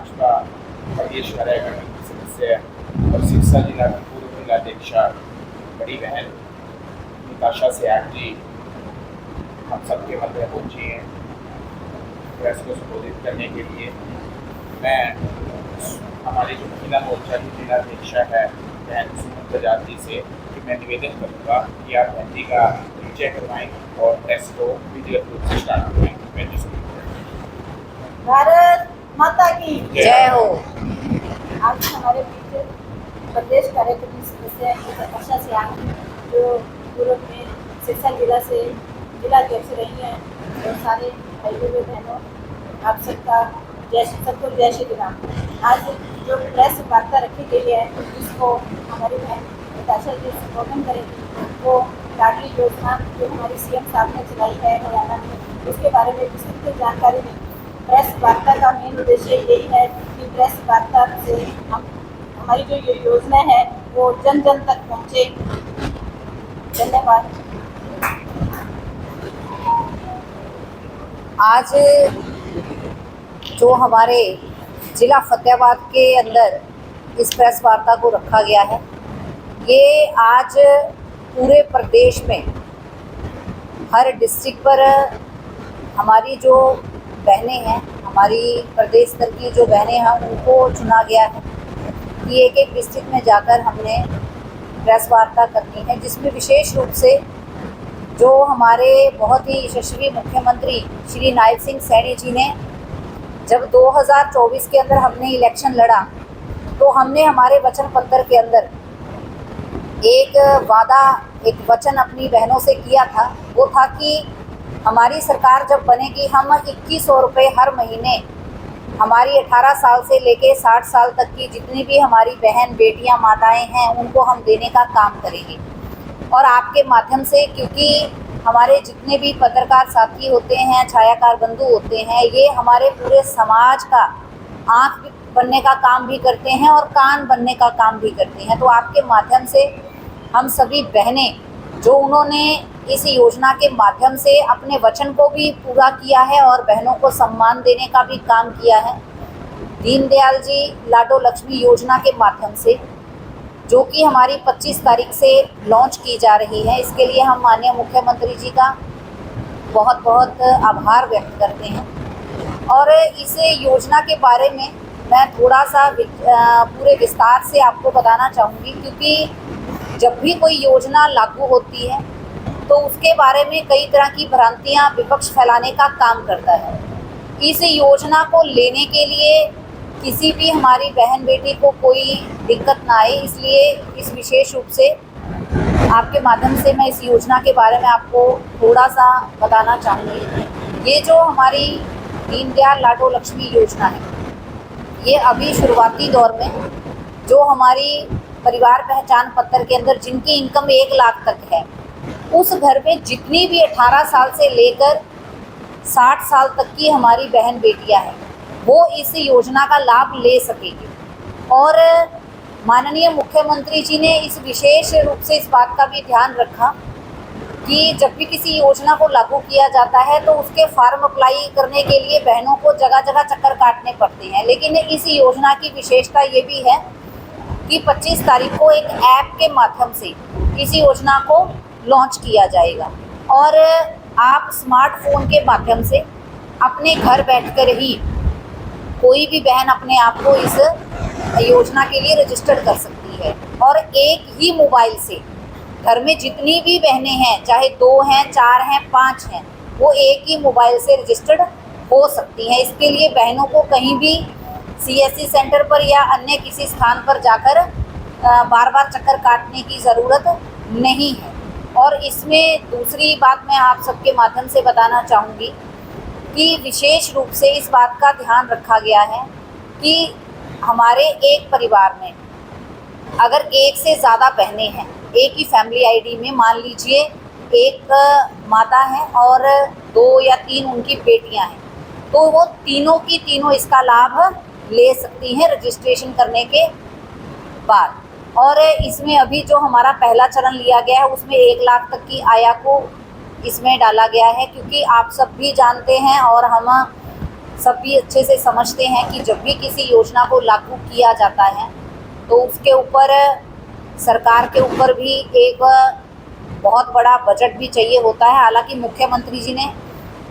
भाजपा प्रदेश कार्यकारिणी की सदस्य और सिरसा जिला की पूर्व जिलाध्यक्षा बड़ी बहन निताशा सियाग जी हम सबके मध्य पहुंची हैं प्रेस को संबोधित करने के लिए। मैं हमारी जो महिला मोर्चा की जिलाध्यक्षा है बहन सुमन बजाज जी से कि मैं निवेदन करूँगा कि आप बहन जी का परिचय करवाएँ और प्रेस को विधिवत रूप से स्टार्ट करवाएँ। भारत माता की जय हो। आज हमारे बीच प्रदेश कार्यकारिणी सदस्य निताशा सियाग जो पूर्व में सिरसा जिला से जिलाध्यक्ष रही हैं और सारे भाइयों बहनों आप सबको जय श्री राम। आज जो प्रेस वार्ता रखी गई है जिसको हमारी बहन निताशा जी संबोधन करेंगी वो लाडली योजना जो हमारी सीएम साहब ने चलाई है हरियाणा में उसके बारे में विस्तृत जानकारी दी। प्रेस वार्ता का मेन उद्देश्य यही है कि प्रेस वार्ता से हमारी जो ये योजना है वो जन जन तक पहुँचे। धन्यवाद। आज जो हमारे जिला फतेहाबाद के अंदर इस प्रेस वार्ता को रखा गया है ये आज पूरे प्रदेश में हर डिस्ट्रिक्ट पर हमारी जो बहनें हैं, हमारी प्रदेश स्तर की जो बहनें हैं उनको चुना गया है कि एक एक डिस्ट्रिक्ट में जाकर हमने प्रेस वार्ता करनी है, जिसमें विशेष रूप से जो हमारे बहुत ही यशस्वी मुख्यमंत्री श्री नायब सिंह सैनी जी ने जब 2024 के अंदर हमने इलेक्शन लड़ा तो हमने हमारे वचन पत्र के अंदर एक वचन अपनी बहनों से किया था। वो था कि हमारी सरकार जब बनेगी हम 2100 रुपये हर महीने हमारी 18 साल से लेके 60 साल तक की जितनी भी हमारी बहन बेटियां माताएं हैं उनको हम देने का काम करेंगे। और आपके माध्यम से, क्योंकि हमारे जितने भी पत्रकार साथी होते हैं, छायाकार बंधु होते हैं, ये हमारे पूरे समाज का आँख बनने का काम भी करते हैं और कान बनने का काम भी करते हैं। तो आपके माध्यम से हम सभी बहनें जो उन्होंने इस योजना के माध्यम से अपने वचन को भी पूरा किया है और बहनों को सम्मान देने का भी काम किया है, दीनदयाल जी लाडो लक्ष्मी योजना के माध्यम से, जो कि हमारी 25 तारीख से लॉन्च की जा रही है। इसके लिए हम माननीय मुख्यमंत्री जी का बहुत बहुत आभार व्यक्त करते हैं। और इस योजना के बारे में मैं थोड़ा सा पूरे विस्तार से आपको बताना चाहूँगी, क्योंकि जब भी कोई योजना लागू होती है तो उसके बारे में कई तरह की भ्रांतियाँ विपक्ष फैलाने का काम करता है। इस योजना को लेने के लिए किसी भी हमारी बहन बेटी को कोई दिक्कत ना आए, इसलिए इस विशेष रूप से आपके माध्यम से मैं इस योजना के बारे में आपको थोड़ा सा बताना चाहूँगी। ये जो हमारी दीनदयाल लाडो लक्ष्मी योजना है, ये अभी शुरुआती दौर में जो हमारी परिवार पहचान पत्र के अंदर जिनकी इनकम 1 लाख तक है, उस घर में जितनी भी 18 साल से लेकर 60 साल तक की हमारी बहन बेटियां हैं वो इस योजना का लाभ ले सकेगी। और माननीय मुख्यमंत्री जी ने इस विशेष रूप से इस बात का भी ध्यान रखा कि जब भी किसी योजना को लागू किया जाता है तो उसके फॉर्म अप्लाई करने के लिए बहनों को जगह जगह चक्कर काटने पड़ते हैं। लेकिन इस योजना की विशेषता ये भी है कि 25 तारीख को एक ऐप के माध्यम से इस योजना को लॉन्च किया जाएगा और आप स्मार्टफोन के माध्यम से अपने घर बैठकर ही कोई भी बहन अपने आप को इस योजना के लिए रजिस्टर कर सकती है। और एक ही मोबाइल से घर में जितनी भी बहनें हैं, चाहे 2 हैं, 4 हैं, 5 हैं, वो एक ही मोबाइल से रजिस्टर्ड हो सकती हैं। इसके लिए बहनों को कहीं भी CSC सेंटर पर या अन्य किसी स्थान पर जाकर बार बार चक्कर काटने की ज़रूरत नहीं है। और इसमें दूसरी बात मैं आप सबके माध्यम से बताना चाहूँगी कि विशेष रूप से इस बात का ध्यान रखा गया है कि हमारे एक परिवार में अगर एक से ज़्यादा बहनें हैं, एक ही फैमिली आईडी में, मान लीजिए एक माता है और 2 या 3 उनकी बेटियां हैं, तो वो तीनों की तीनों इसका लाभ ले सकती हैं रजिस्ट्रेशन करने के बाद। और इसमें अभी जो हमारा पहला चरण लिया गया है उसमें 1 लाख तक की आया को इसमें डाला गया है, क्योंकि आप सब भी जानते हैं और हम सब भी अच्छे से समझते हैं कि जब भी किसी योजना को लागू किया जाता है तो उसके ऊपर सरकार के ऊपर भी एक बहुत बड़ा बजट भी चाहिए होता है। हालांकि मुख्यमंत्री जी ने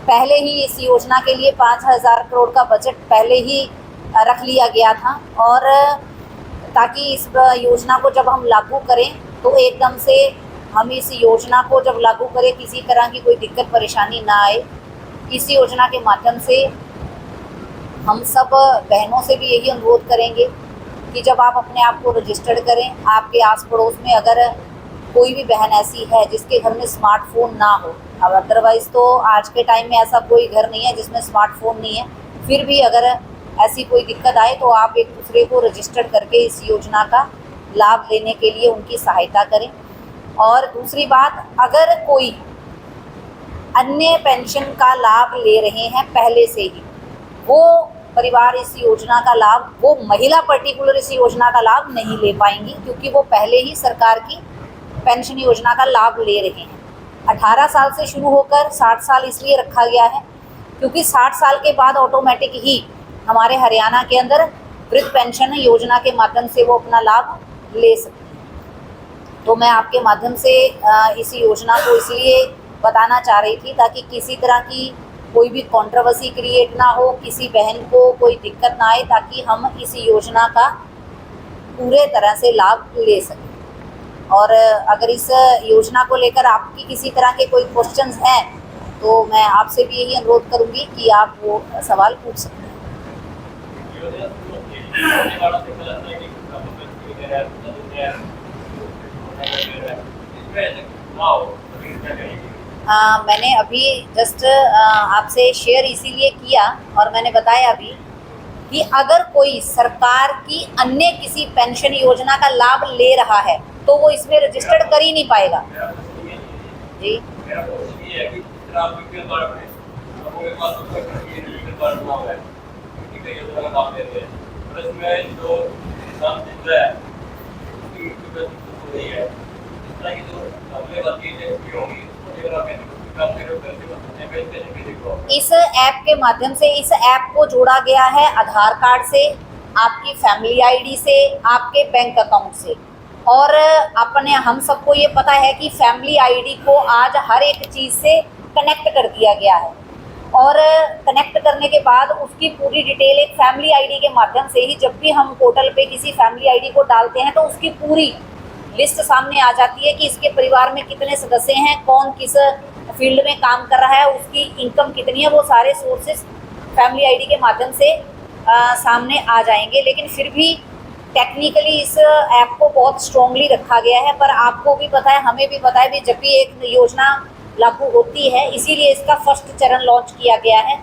पहले ही इस योजना के लिए 5,000 करोड़ का बजट पहले ही रख लिया गया था, और ताकि इस योजना को जब हम लागू करें तो एकदम से हम इस योजना को जब लागू करें किसी तरह की कोई दिक्कत परेशानी ना आए। इस योजना के माध्यम से हम सब बहनों से भी यही अनुरोध करेंगे कि जब आप अपने आप को रजिस्टर्ड करें, आपके आस पड़ोस में अगर कोई भी बहन ऐसी है जिसके घर में स्मार्टफोन ना हो, अब अदरवाइज़ तो आज के टाइम में ऐसा कोई घर नहीं है जिसमें स्मार्टफोन नहीं है, फिर भी अगर ऐसी कोई दिक्कत आए तो आप एक दूसरे को रजिस्टर्ड करके इस योजना का लाभ लेने के लिए उनकी सहायता करें। और दूसरी बात, अगर कोई अन्य पेंशन का लाभ ले रहे हैं पहले से ही, वो परिवार इस योजना का लाभ, वो महिला पर्टिकुलर इस योजना का लाभ नहीं ले पाएंगी, क्योंकि वो पहले ही सरकार की पेंशन योजना का लाभ ले रहे हैं। 18 साल से शुरू होकर 60 साल इसलिए रखा गया है क्योंकि 60 साल के बाद ऑटोमेटिक ही हमारे हरियाणा के अंदर वृद्ध पेंशन योजना के माध्यम से वो अपना लाभ ले सकते हैं। तो मैं आपके माध्यम से इस योजना को इसलिए बताना चाह रही थी ताकि किसी तरह की कोई भी कंट्रोवर्सी क्रिएट ना हो, किसी बहन को कोई दिक्कत ना आए, ताकि हम इस योजना का पूरे तरह से लाभ ले सकें। और अगर इस योजना को लेकर आपकी किसी तरह के कोई क्वेश्चंस हैं तो मैं आपसे भी यही अनुरोध करूंगी कि आप वो सवाल पूछ सकते हैं। मैंने अभी जस्ट आपसे शेयर इसीलिए किया और मैंने बताया अभी कि अगर कोई सरकार की अन्य किसी पेंशन योजना का लाभ ले रहा है तो वो इसमें रजिस्टर्ड कर ही नहीं पाएगा। जी इस ऐप के माध्यम से, इस ऐप को जोड़ा गया है आधार कार्ड से, आपकी फैमिली आईडी से, आपके बैंक अकाउंट से। और अपने हम सबको ये पता है कि फैमिली आईडी को आज हर एक चीज़ से कनेक्ट कर दिया गया है, और कनेक्ट करने के बाद उसकी पूरी डिटेल एक फैमिली आईडी के माध्यम से ही, जब भी हम पोर्टल पे किसी फैमिली आईडी को डालते हैं तो उसकी पूरी लिस्ट सामने आ जाती है कि इसके परिवार में कितने सदस्य हैं, कौन किस फील्ड में काम कर रहा है, उसकी इनकम कितनी है, वो सारे सोर्सेस फैमिली आईडी के माध्यम से सामने आ जाएंगे। लेकिन फिर भी टेक्निकली इस ऐप को बहुत स्ट्रॉन्गली रखा गया है, पर आपको भी पता है, हमें भी पता है भी जब भी एक योजना लागू होती है, इसीलिए इसका फर्स्ट चरण लॉन्च किया गया है।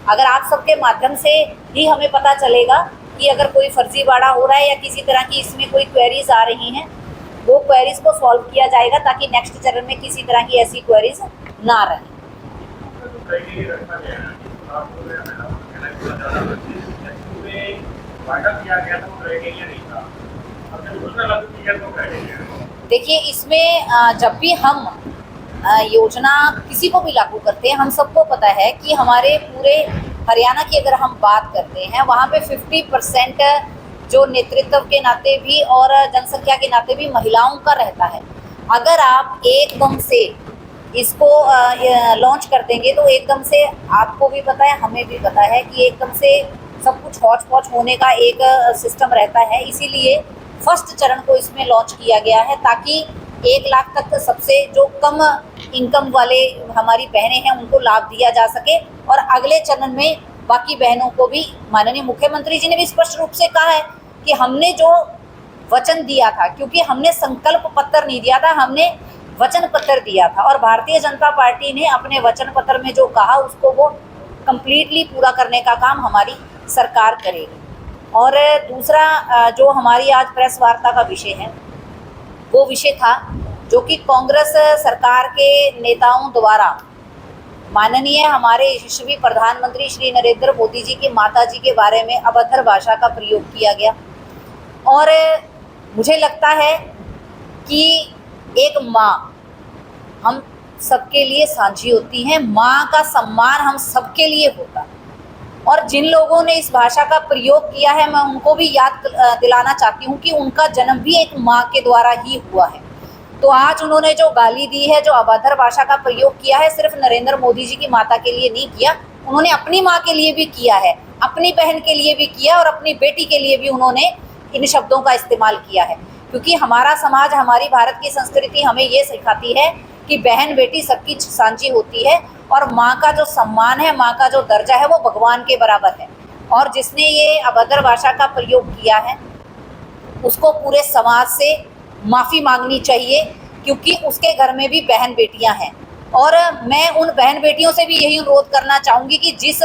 अगर आप सबके माध्यम से ही हमें पता चलेगा कि अगर कोई फर्जीवाड़ा हो रहा है या किसी तरह की इसमें कोई क्वेरीज आ रही हैं, वो क्वेरीज को सॉल्व किया जाएगा ताकि नेक्स्ट चरण में किसी तरह की ऐसी क्वेरीज ना रहे। देखिए, इसमें जब भी हम योजना किसी को भी लागू करते हैं, हम सबको पता है कि हमारे पूरे हरियाणा की अगर हम बात करते हैं, वहाँ पे 50% जो नेतृत्व के नाते भी और जनसंख्या के नाते भी महिलाओं का रहता है। अगर आप एकदम से इसको लॉन्च कर देंगे तो एकदम से, आपको भी पता है, हमें भी पता है कि एकदम से सब कुछ हौच पौच होने का एक सिस्टम रहता है। इसीलिए फर्स्ट चरण को इसमें लॉन्च किया गया है ताकि 1 लाख तक सबसे जो कम इनकम वाले हमारी बहनें हैं उनको लाभ दिया जा सके, और अगले चरण में बाकी बहनों को भी। माननीय मुख्यमंत्री जी ने भी स्पष्ट रूप से कहा है कि हमने जो वचन दिया था, क्योंकि हमने संकल्प पत्र नहीं दिया था, हमने वचन पत्र दिया था, और भारतीय जनता पार्टी ने अपने वचन पत्र में जो कहा उसको वो कंप्लीटली पूरा करने का काम हमारी सरकार करेगी। और दूसरा जो हमारी आज प्रेस वार्ता का विषय है, वो विषय था जो कि कांग्रेस सरकार के नेताओं द्वारा माननीय हमारे यशस्वी प्रधानमंत्री श्री नरेंद्र मोदी जी की माता जी के बारे में अभद्र भाषा का प्रयोग किया गया। और मुझे लगता है कि एक माँ हम सबके लिए साझी होती है, माँ का सम्मान हम सबके लिए होता है। और जिन लोगों ने इस भाषा का प्रयोग किया है, मैं उनको भी याद दिलाना चाहती हूँ कि उनका जन्म भी एक माँ के द्वारा ही हुआ है। तो आज उन्होंने जो गाली दी है, जो अभद्र भाषा का प्रयोग किया है, सिर्फ नरेंद्र मोदी जी की माता के लिए नहीं किया, उन्होंने अपनी माँ के लिए भी किया है, अपनी बहन के लिए भी किया और अपनी बेटी के लिए भी उन्होंने इन शब्दों का इस्तेमाल किया है। क्योंकि हमारा समाज, हमारी भारत की संस्कृति हमें ये सिखाती है कि बहन बेटी सबकी सांझी होती है और माँ का जो सम्मान है, माँ का जो दर्जा है, वो भगवान के बराबर है। और जिसने ये अभद्र भाषा का प्रयोग किया है उसको पूरे समाज से माफ़ी मांगनी चाहिए, क्योंकि उसके घर में भी बहन बेटियां हैं। और मैं उन बहन बेटियों से भी यही अनुरोध करना चाहूँगी कि जिस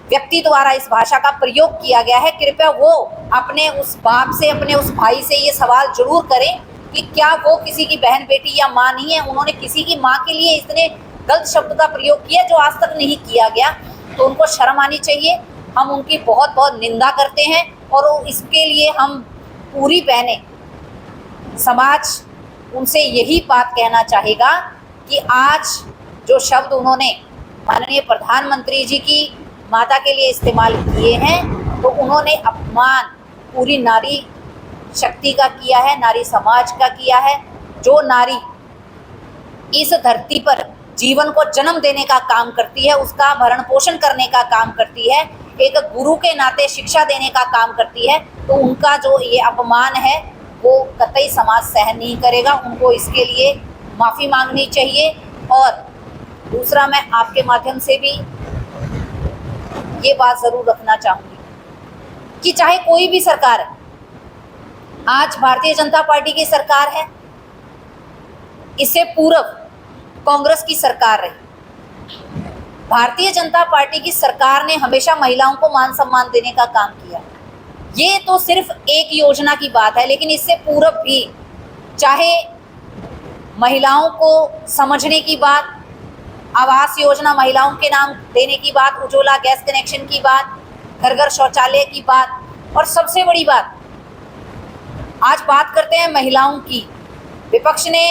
व्यक्ति द्वारा इस भाषा का प्रयोग किया गया है, कृपया वो अपने उस बाप से, अपने उस भाई से ये सवाल जरूर करें कि क्या वो किसी की बहन बेटी या माँ नहीं है। उन्होंने किसी की माँ के लिए इतने गलत शब्द का प्रयोग किया जो आज तक नहीं किया गया, तो उनको शर्म आनी चाहिए। हम उनकी बहुत बहुत निंदा करते हैं और इसके लिए हम पूरी बहनें, समाज उनसे यही बात कहना चाहेगा कि आज जो शब्द उन्होंने माननीय प्रधानमंत्री जी की माता के लिए इस्तेमाल किए हैं, तो उन्होंने अपमान पूरी नारी शक्ति का किया है, नारी समाज का किया है। जो नारी इस धरती पर जीवन को जन्म देने का काम करती है, उसका भरण पोषण करने का काम करती है, एक गुरु के नाते शिक्षा देने का काम करती है, तो उनका जो ये अपमान है वो कतई समाज सहन नहीं करेगा। उनको इसके लिए माफ़ी मांगनी चाहिए। और दूसरा, मैं आपके माध्यम से भी ये बात ज़रूर रखना चाहूँगी कि चाहे कोई भी सरकार है, आज भारतीय जनता पार्टी की सरकार है, इससे पूर्व कांग्रेस की सरकार रही, भारतीय जनता पार्टी की सरकार ने हमेशा महिलाओं को मान सम्मान देने का काम किया। ये तो सिर्फ एक योजना की बात है, लेकिन इससे पूर्व भी चाहे महिलाओं को समझने की बात, आवास योजना महिलाओं के नाम देने की बात, उज्ज्वला गैस कनेक्शन की बात, घर घर शौचालय की बात, और सबसे बड़ी बात, आज बात करते हैं महिलाओं की। विपक्ष ने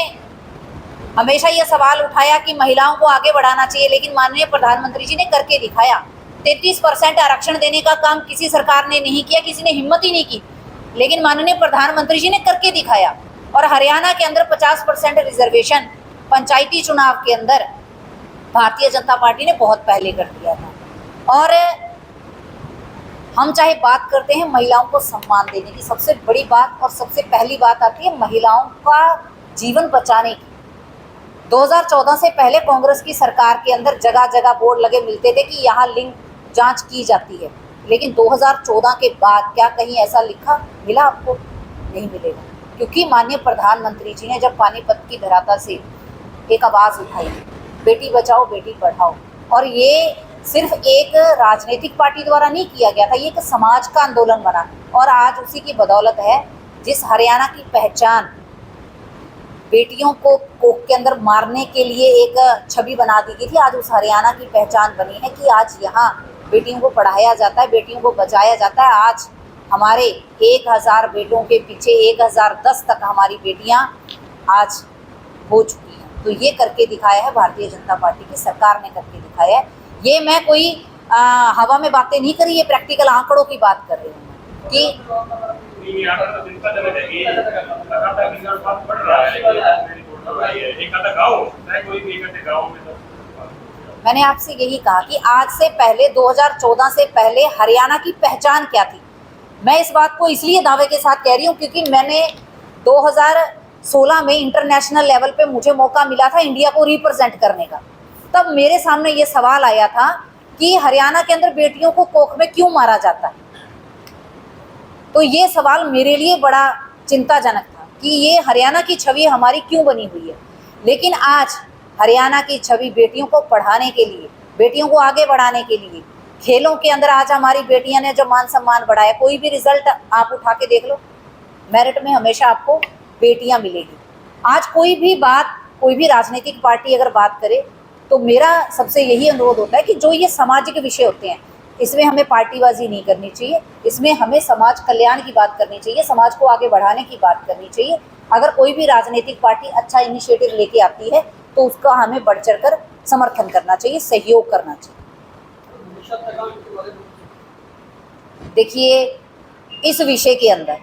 हमेशा यह सवाल उठाया कि महिलाओं को आगे बढ़ाना चाहिए, लेकिन माननीय प्रधानमंत्री जी ने करके दिखाया। 33% आरक्षण देने का काम किसी सरकार ने नहीं किया, किसी ने हिम्मत ही नहीं की, लेकिन माननीय प्रधानमंत्री जी ने करके दिखाया। और हरियाणा के अंदर 50% रिजर्वेशन पंचायती चुनाव के अंदर भारतीय जनता पार्टी ने बहुत पहले कर दिया था। और हम चाहे बात करते हैं महिलाओं को सम्मान देने की, सबसे बड़ी बात और सबसे पहली बात आती है महिलाओं का जीवन बचाने की। 2014 से पहले कांग्रेस की सरकार के अंदर जगह जगह बोर्ड लगे मिलते थे कि यहाँ लिंग जांच की जाती है, लेकिन 2014 के बाद क्या कहीं ऐसा लिखा मिला आपको? नहीं मिलेगा, क्योंकि माननीय प्रधानमंत्री जी ने जब पानीपत की धरातल से एक आवाज़ उठाई, बेटी बचाओ बेटी पढ़ाओ, और ये सिर्फ एक राजनीतिक पार्टी द्वारा नहीं किया गया था, ये एक समाज का आंदोलन बना। और आज उसी की बदौलत है जिस हरियाणा की पहचान बेटियों को कोख के अंदर मारने के लिए एक छवि बना दी गई थी, आज उस हरियाणा की पहचान बनी है कि आज यहाँ बेटियों को पढ़ाया जाता है, बेटियों को बचाया जाता है। आज हमारे 1000 बेटों के पीछे 1010 तक हमारी बेटियाँ आज हो चुकी हैं। तो ये करके दिखाया है भारतीय जनता पार्टी की सरकार ने, करके दिखाया है। ये मैं कोई हवा में बातें नहीं करी, ये प्रैक्टिकल आंकड़ों की बात कर रही हूँ कि मैंने आपसे यही कहा कि आज से पहले 2014 से पहले हरियाणा की पहचान क्या थी। मैं इस बात को इसलिए दावे के साथ कह रही हूँ क्योंकि मैंने 2016 में इंटरनेशनल लेवल पे मुझे मौका मिला था इंडिया को रिप्रेजेंट करने का। तब मेरे सामने ये सवाल आया था कि हरियाणा के अंदर बेटियों को कोख में क्यों मारा जाता है। तो ये सवाल मेरे लिए बड़ा चिंताजनक था कि ये हरियाणा की छवि हमारी क्यों बनी हुई है। लेकिन आज हरियाणा की छवि बेटियों को पढ़ाने के लिए, बेटियों को आगे बढ़ाने के लिए, खेलों के अंदर आज हमारी बेटियां ने जो मान सम्मान बढ़ाया, कोई भी रिजल्ट आप उठा के देख लो, मेरिट में हमेशा आपको बेटियां मिलेगी। आज कोई भी बात, कोई भी राजनीतिक पार्टी अगर बात करे तो मेरा सबसे यही अनुरोध होता है कि जो ये सामाजिक विषय होते हैं इसमें हमें पार्टीबाजी नहीं करनी चाहिए, इसमें हमें समाज कल्याण की बात करनी चाहिए, समाज को आगे बढ़ाने की बात करनी चाहिए। अगर कोई भी राजनीतिक पार्टी अच्छा इनिशिएटिव लेके आती है तो उसका हमें बढ़ चढ़ कर समर्थन करना चाहिए, सहयोग करना चाहिए। देखिए, इस विषय के अंदर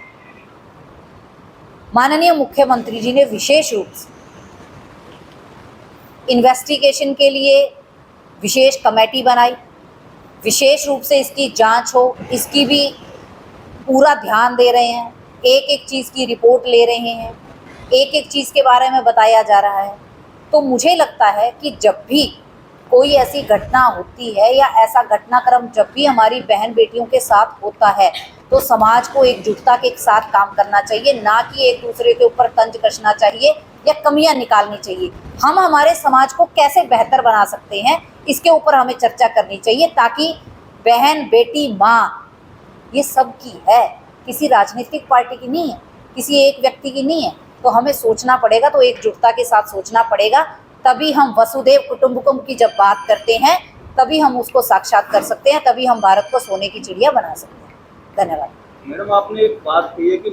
माननीय मुख्यमंत्री जी ने विशेष रूप से इन्वेस्टिगेशन के लिए विशेष कमेटी बनाई, विशेष रूप से इसकी जांच हो, इसकी भी पूरा ध्यान दे रहे हैं, एक एक चीज़ की रिपोर्ट ले रहे हैं, एक एक चीज़ के बारे में बताया जा रहा है। तो मुझे लगता है कि जब भी कोई ऐसी घटना होती है या ऐसा घटनाक्रम जब भी हमारी बहन बेटियों के साथ होता है तो समाज को एकजुटता के साथ काम करना चाहिए, ना कि एक दूसरे के ऊपर तंज कसना चाहिए या कमियां निकालनी चाहिए। हम हमारे समाज को कैसे बेहतर बना सकते हैं इसके ऊपर हमें चर्चा करनी चाहिए, ताकि बहन बेटी माँ ये सब की है, किसी राजनीतिक पार्टी की नहीं है, किसी एक व्यक्ति की नहीं है। तो हमें सोचना पड़ेगा, तो एकजुटता के साथ सोचना पड़ेगा, तभी हम वसुधैव कुटुंबकम की जब बात करते हैं तभी हम उसको साक्षात कर सकते हैं, तभी हम भारत को सोने की चिड़िया बना सकते हैं। धन्यवाद। मैडम, आपने एक बात कही है कि